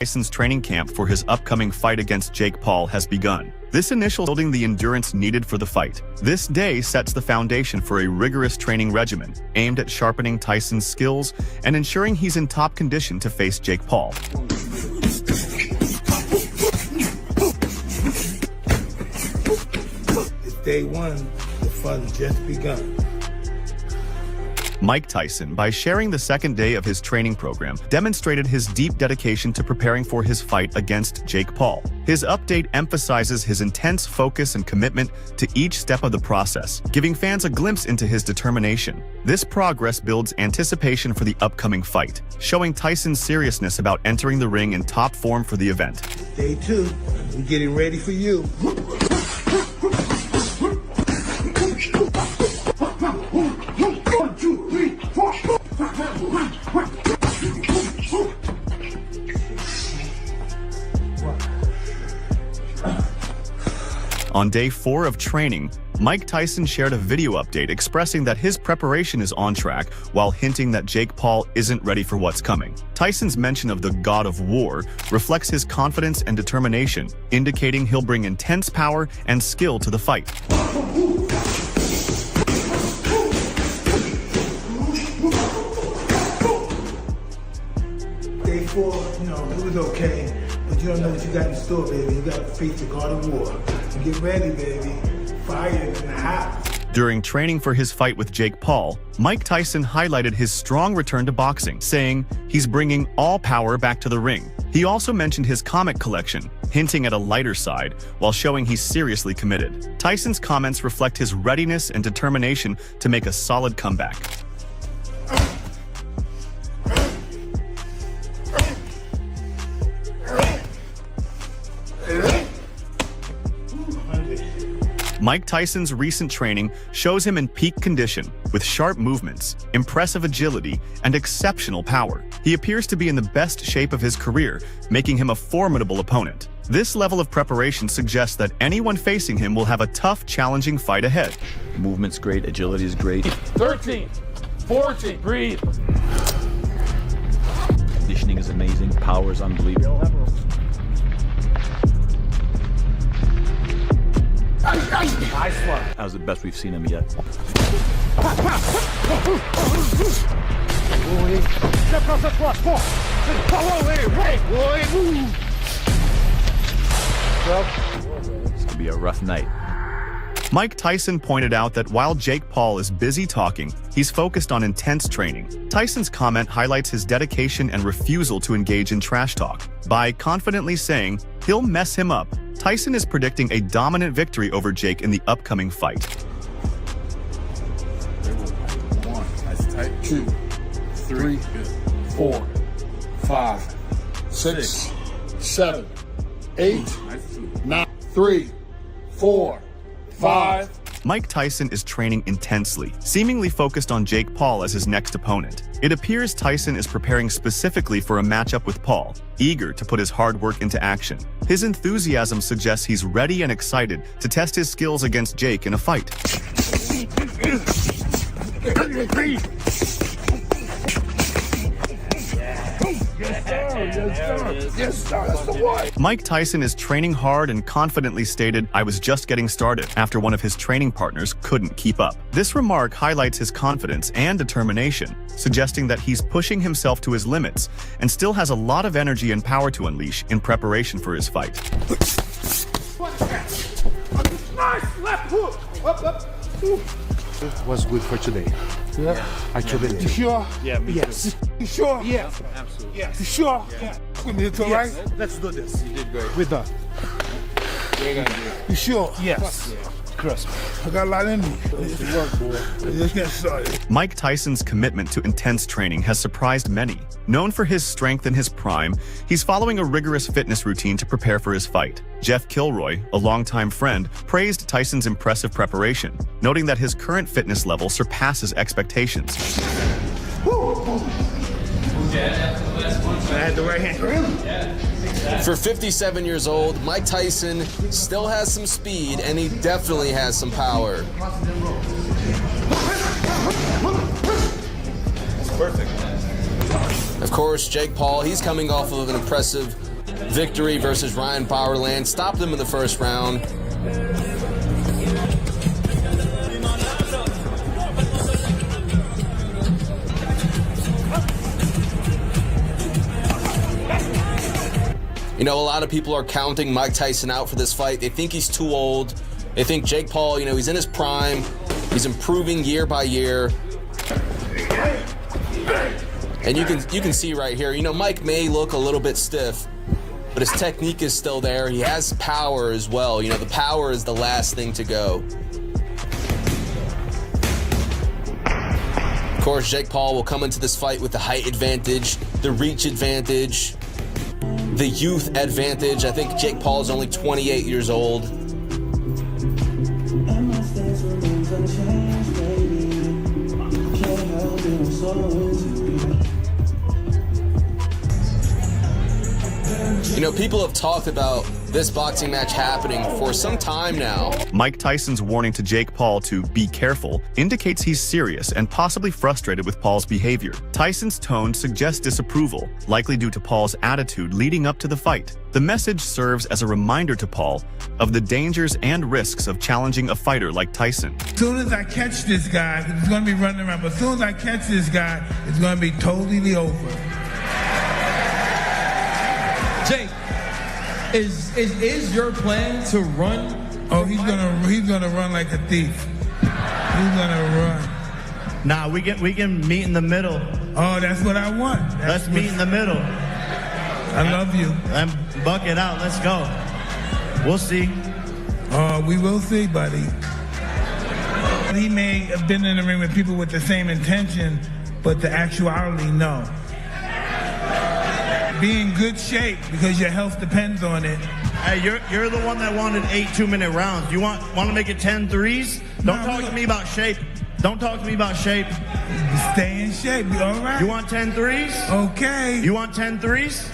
Tyson's training camp for his upcoming fight against Jake Paul has begun. This initial building the endurance needed for the fight. This day sets the foundation for a rigorous training regimen aimed at sharpening Tyson's skills and ensuring he's in top condition to face Jake Paul. It's day one, the fun just begun. Mike Tyson, by sharing the second day of his training program, demonstrated his deep dedication to preparing for his fight against Jake Paul. His update emphasizes his intense focus and commitment to each step of the process, giving fans a glimpse into his determination. This progress builds anticipation for the upcoming fight, showing Tyson's seriousness about entering the ring in top form for the event. Day two, we're getting ready for you. On day 4 of training, Mike Tyson shared a video update expressing that his preparation is on track while hinting that Jake Paul isn't ready for what's coming. Tyson's mention of the God of War reflects his confidence and determination, indicating he'll bring intense power and skill to the fight. Day 4, it was okay, but you don't know what you got in store, baby. You got to face the God of War. So get ready, baby. Fire in the house. During training for his fight with Jake Paul, Mike Tyson highlighted his strong return to boxing, saying he's bringing all power back to the ring. He also mentioned his comic collection, hinting at a lighter side, while showing he's seriously committed. Tyson's comments reflect his readiness and determination to make a solid comeback. Mike Tyson's recent training shows him in peak condition, with sharp movements, impressive agility, and exceptional power. He appears to be in the best shape of his career, making him a formidable opponent. This level of preparation suggests that anyone facing him will have a tough, challenging fight ahead. Movement's great, agility is great. 13, 14, breathe. Conditioning is amazing, power is unbelievable. Nice one. That was the best we've seen him yet. It's gonna be a rough night. Mike Tyson pointed out that while Jake Paul is busy talking, he's focused on intense training. Tyson's comment highlights his dedication and refusal to engage in trash talk. By confidently saying he'll mess him up, Tyson is predicting a dominant victory over Jake in the upcoming fight. 1, that's tight. 2, 3, 4, 5, 6, 7, 8, 9, 3, 4, 5. Mike Tyson is training intensely, seemingly focused on Jake Paul as his next opponent. It appears Tyson is preparing specifically for a matchup with Paul, eager to put his hard work into action. His enthusiasm suggests he's ready and excited to test his skills against Jake in a fight. Yes, sir, that's the one. Mike Tyson is training hard and confidently stated, "I was just getting started," after one of his training partners couldn't keep up. This remark highlights his confidence and determination, suggesting that he's pushing himself to his limits and still has a lot of energy and power to unleash in preparation for his fight. Nice left hook. Up. Was good for today. Yeah. I told it. You sure? Yeah, me Yes. You sure? Yeah, absolutely. You sure? Yeah. With me, it's all right? Let's do this. You did great. We're done. We're gonna do it. You sure? Yes. Trust me. I got a lot in me. It's work, boy. Let's get started. Mike Tyson's commitment to intense training has surprised many. Known for his strength in his prime, he's following a rigorous fitness routine to prepare for his fight. Jeff Kilroy, a longtime friend, praised Tyson's impressive preparation, noting that his current fitness level surpasses expectations. I had the right hand. For 57 years old, Mike Tyson still has some speed, and he definitely has some power. Perfect. Of course, Jake Paul, he's coming off of an impressive victory versus Ryan Bowerland. Stopped him in the first round. You know, a lot of people are counting Mike Tyson out for this fight. They think he's too old. They think Jake Paul, you know, he's in his prime. He's improving year by year. And you can see right here, you know, Mike may look a little bit stiff, but his technique is still there. He has power as well. You know, the power is the last thing to go. Of course, Jake Paul will come into this fight with the height advantage, the reach advantage, the youth advantage. I think Jake Paul is only 28 years old. You know, people have talked about this boxing match happening for some time now. Mike Tyson's warning to Jake Paul to be careful indicates he's serious and possibly frustrated with Paul's behavior. Tyson's tone suggests disapproval, likely due to Paul's attitude leading up to the fight. The message serves as a reminder to Paul of the dangers and risks of challenging a fighter like Tyson. As soon as I catch this guy, he's going to be running around, but as soon as I catch this guy, it's going to be totally over. Jake, is your plan to run? Oh, he's gonna run like a thief. He's gonna run. Nah, we can meet in the middle. Oh, that's what I want. Let's meet in the middle. I love you. And buck it out. Let's go. We'll see. We will see, buddy. He may have been in the ring with people with the same intention, but the actuality, no. Be in good shape because your health depends on it. Hey, you're the one that wanted 8 2-minute rounds. You want to make it 10 threes? Don't talk to me about shape. Don't talk to me about shape. Stay in shape. You all right? You want 10 threes? Okay. You want 10 threes?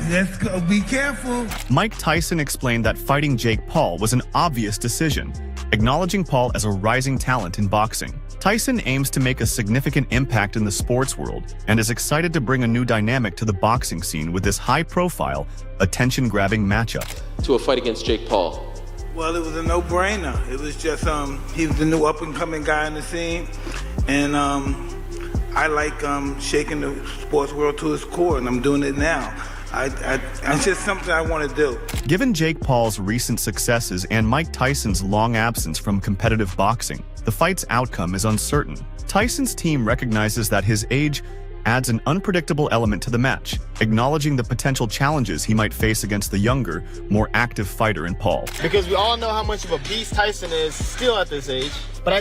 Let's go. Be careful. Mike Tyson explained that fighting Jake Paul was an obvious decision, acknowledging Paul as a rising talent in boxing. Tyson aims to make a significant impact in the sports world and is excited to bring a new dynamic to the boxing scene with this high-profile, attention-grabbing matchup. To a fight against Jake Paul. Well, it was a no-brainer. It was just, he was the new up-and-coming guy in the scene, and I like shaking the sports world to its core, and I'm doing it now. It's just something I want to do. Given Jake Paul's recent successes and Mike Tyson's long absence from competitive boxing, the fight's outcome is uncertain. Tyson's team recognizes that his age adds an unpredictable element to the match, acknowledging the potential challenges he might face against the younger, more active fighter in Paul. Because we all know how much of a beast Tyson is still at this age, but I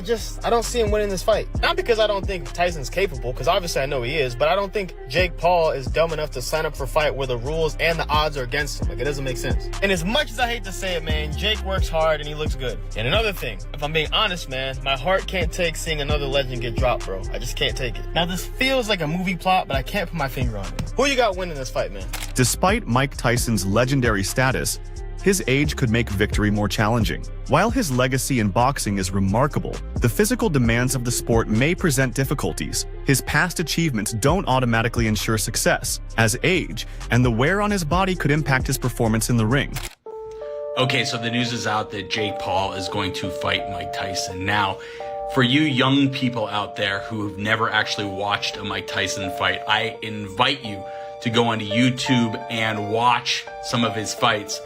don't see him winning this fight. Not because I don't think Tyson's capable, because obviously I know he is, but I don't think Jake Paul is dumb enough to sign up for a fight where the rules and the odds are against him. Like, it doesn't make sense. And as much as I hate to say it, man, Jake works hard and he looks good. And another thing, if I'm being honest, man, my heart can't take seeing another legend get dropped, bro. I just can't take it. Now, this feels like a movie plot, but I can't put my finger on it. Who you got winning this fight, man? Despite Mike Tyson's legendary status, his age could make victory more challenging. While his legacy in boxing is remarkable, the physical demands of the sport may present difficulties. His past achievements don't automatically ensure success, as age and the wear on his body could impact his performance in the ring. Okay, so the news is out that Jake Paul is going to fight Mike Tyson. Now, for you young people out there who have never actually watched a Mike Tyson fight, I invite you to go onto YouTube and watch some of his fights.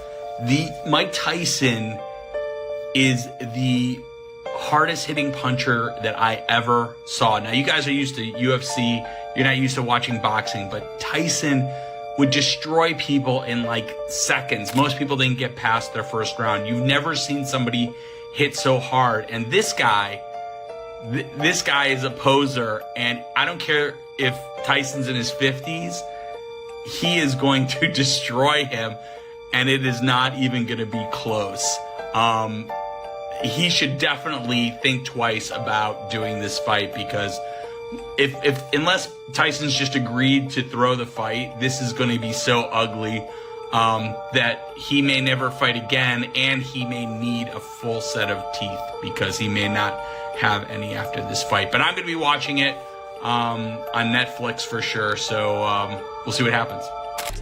Mike Tyson is the hardest hitting puncher that I ever saw. Now, you guys are used to UFC. You're not used to watching boxing, but Tyson would destroy people in like seconds. Most people didn't get past their first round. You've never seen somebody hit so hard. And this guy is a poser. And I don't care if Tyson's in his 50s, he is going to destroy him. And it is not even going to be close. He should definitely think twice about doing this fight, because unless Tyson's just agreed to throw the fight, this is going to be so ugly that he may never fight again, and he may need a full set of teeth because he may not have any after this fight. But I'm going to be watching it on Netflix for sure, so we'll see what happens.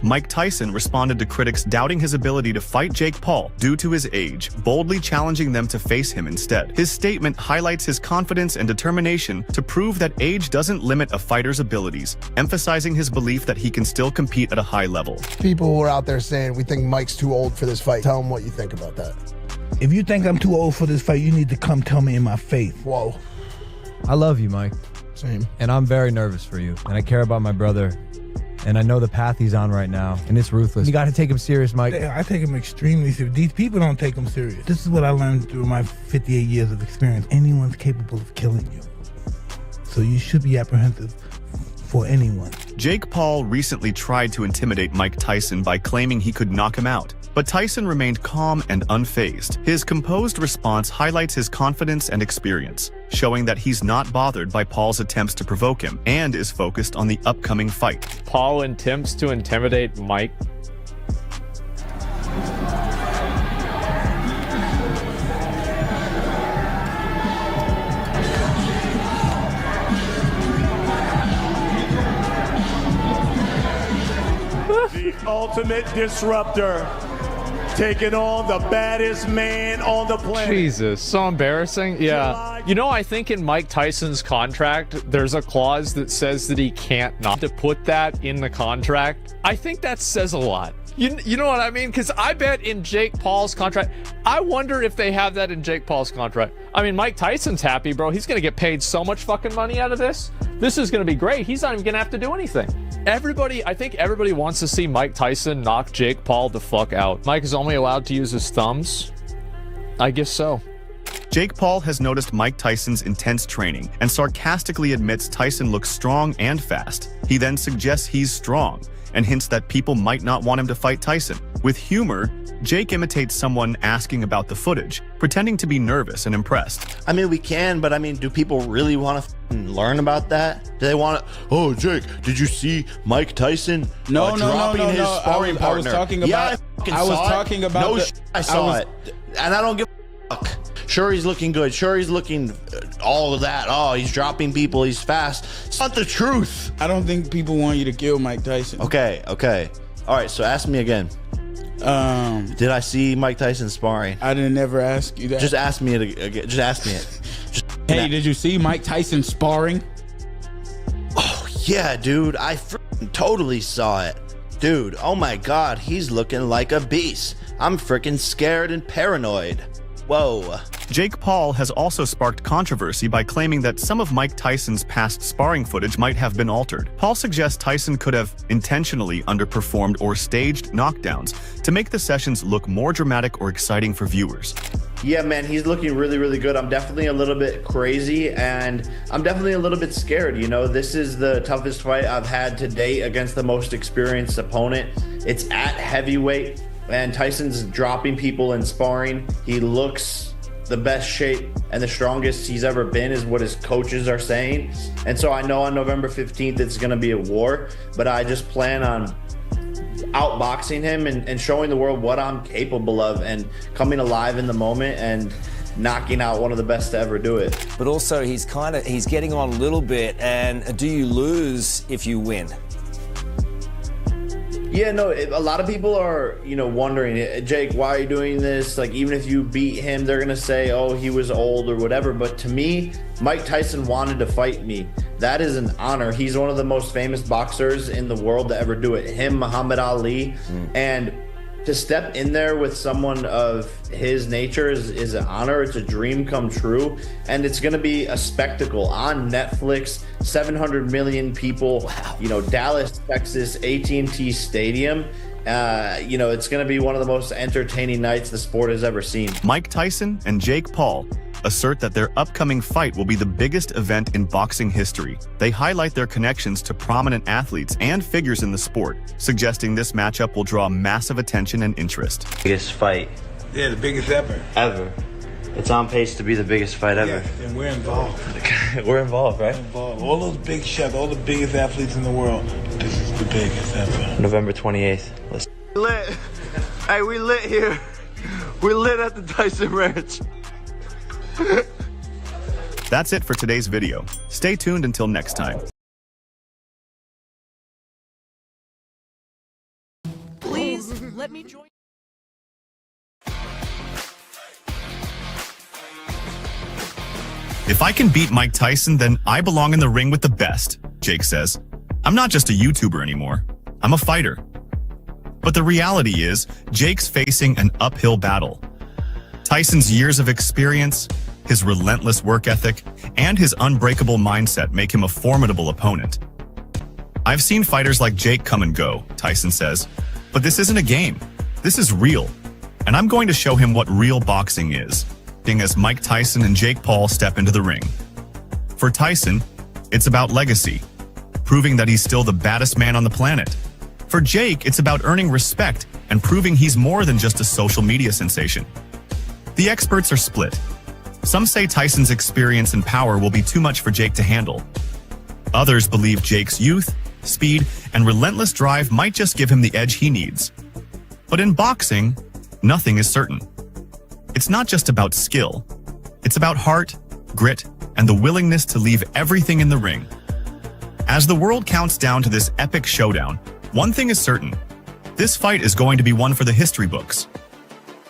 Mike Tyson responded to critics doubting his ability to fight Jake Paul due to his age, boldly challenging them to face him instead. His statement highlights his confidence and determination to prove that age doesn't limit a fighter's abilities, emphasizing his belief that he can still compete at a high level. People who are out there saying we think Mike's too old for this fight, tell them what you think about that. If you think I'm too old for this fight, you need to come tell me in my face. Whoa. I love you, Mike. Same. And I'm very nervous for you. And I care about my brother. And I know the path he's on right now, and it's ruthless. You got to take him serious, Mike. I take him extremely serious. These people don't take him serious. This is what I learned through my 58 years of experience. Anyone's capable of killing you. So you should be apprehensive for anyone. Jake Paul recently tried to intimidate Mike Tyson by claiming he could knock him out. But Tyson remained calm and unfazed. His composed response highlights his confidence and experience, showing that he's not bothered by Paul's attempts to provoke him and is focused on the upcoming fight. Paul attempts to intimidate Mike. The ultimate disruptor, taking on the baddest man on the planet. Jesus, so embarrassing. Yeah. You know, I think in Mike Tyson's contract, there's a clause that says that he can't not to put that in the contract. I think that says a lot. You know what I mean? Because I bet in Jake Paul's contract, I wonder if they have that in Jake Paul's contract. I mean, Mike Tyson's happy, bro. He's going to get paid so much fucking money out of this. This is going to be great. He's not even going to have to do anything. I think everybody wants to see Mike Tyson knock Jake Paul the fuck out. Mike is only allowed to use his thumbs. I guess so. Jake Paul has noticed Mike Tyson's intense training and sarcastically admits Tyson looks strong and fast. He then suggests he's strong and hints that people might not want him to fight Tyson. With humor, Jake imitates someone asking about the footage, pretending to be nervous and impressed. I mean, we can, but I mean, do people really want to learn about that? Do they want to, oh, Jake, did you see Mike Tyson dropping his sparring partner? I was talking about, I saw it. And I don't give a fuck. Sure, he's looking good. Sure, he's looking all of that. Oh, he's dropping people. He's fast. It's not the truth. I don't think people want you to kill Mike Tyson. Okay. All right, so ask me again. Did I see Mike Tyson sparring? I didn't never ask you that. Just ask me it again. Just ask me it. Hey, did you see Mike Tyson sparring? Oh, yeah, dude. I totally saw it. Dude, oh my God, he's looking like a beast. I'm freaking scared and paranoid. Whoa. Jake Paul has also sparked controversy by claiming that some of Mike Tyson's past sparring footage might have been altered. Paul suggests Tyson could have intentionally underperformed or staged knockdowns to make the sessions look more dramatic or exciting for viewers. Yeah, man, he's looking really, really good. I'm definitely a little bit crazy, and I'm definitely a little bit scared. You know, this is the toughest fight I've had to date against the most experienced opponent. It's at heavyweight, and Tyson's dropping people in sparring. He looks the best shape and the strongest he's ever been is what his coaches are saying. And so I know on November 15th it's going to be a war, but I just plan on outboxing him and showing the world what I'm capable of and coming alive in the moment and knocking out one of the best to ever do it. But also he's getting on a little bit, and do you lose if you win? Yeah, no, a lot of people are, wondering, Jake, why are you doing this? Like, even if you beat him, they're going to say, oh, he was old or whatever. But to me, Mike Tyson wanted to fight me. That is an honor. He's one of the most famous boxers in the world to ever do it. Him, Muhammad Ali. And to step in there with someone of his nature is an honor. It's a dream come true. And it's going to be a spectacle on Netflix. 700 million people, wow. Dallas, Texas, AT&T Stadium. It's going to be one of the most entertaining nights the sport has ever seen. Mike Tyson and Jake Paul assert that their upcoming fight will be the biggest event in boxing history. They highlight their connections to prominent athletes and figures in the sport, suggesting this matchup will draw massive attention and interest. Biggest fight. Yeah, the biggest ever. Ever. It's on pace to be the biggest fight ever. Yes, and we're involved. We're involved, right? We're involved. All those big shots, all the biggest athletes in the world. This is the biggest ever. November 28th. Let's lit. Hey, we lit here. We're lit at the Tyson Ranch. That's it for today's video. Stay tuned until next time. If I can beat Mike Tyson, then I belong in the ring with the best, Jake says. I'm not just a YouTuber anymore. I'm a fighter. But the reality is, Jake's facing an uphill battle. Tyson's years of experience, his relentless work ethic, and his unbreakable mindset make him a formidable opponent. I've seen fighters like Jake come and go, Tyson says, but this isn't a game. This is real. And I'm going to show him what real boxing is, being as Mike Tyson and Jake Paul step into the ring. For Tyson, it's about legacy, proving that he's still the baddest man on the planet. For Jake, it's about earning respect and proving he's more than just a social media sensation. The experts are split. Some say Tyson's experience and power will be too much for Jake to handle. Others believe Jake's youth, speed, and relentless drive might just give him the edge he needs. But in boxing, nothing is certain. It's not just about skill. It's about heart, grit, and the willingness to leave everything in the ring. As the world counts down to this epic showdown, one thing is certain. This fight is going to be one for the history books.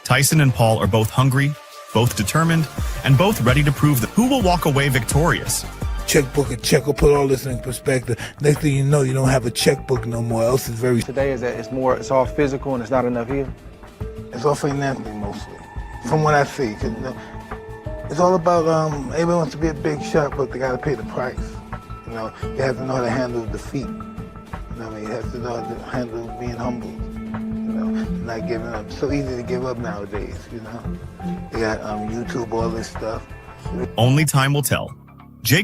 Tyson and Paul are both hungry, both determined, and both ready to prove that who will walk away victorious. Checkbook and check will put all this in perspective. Next thing you know, you don't have a checkbook no more. Else it's very. Today is that it's all physical and it's not enough here. It's all financial mostly, from what I see. It's all about everyone wants to be a big shot, but they got to pay the price. You know, you have to know how to handle defeat. You know, you have to know how to handle being humble. You know, not giving up. It's so easy to give up nowadays. You know, they got YouTube, all this stuff. Only time will tell.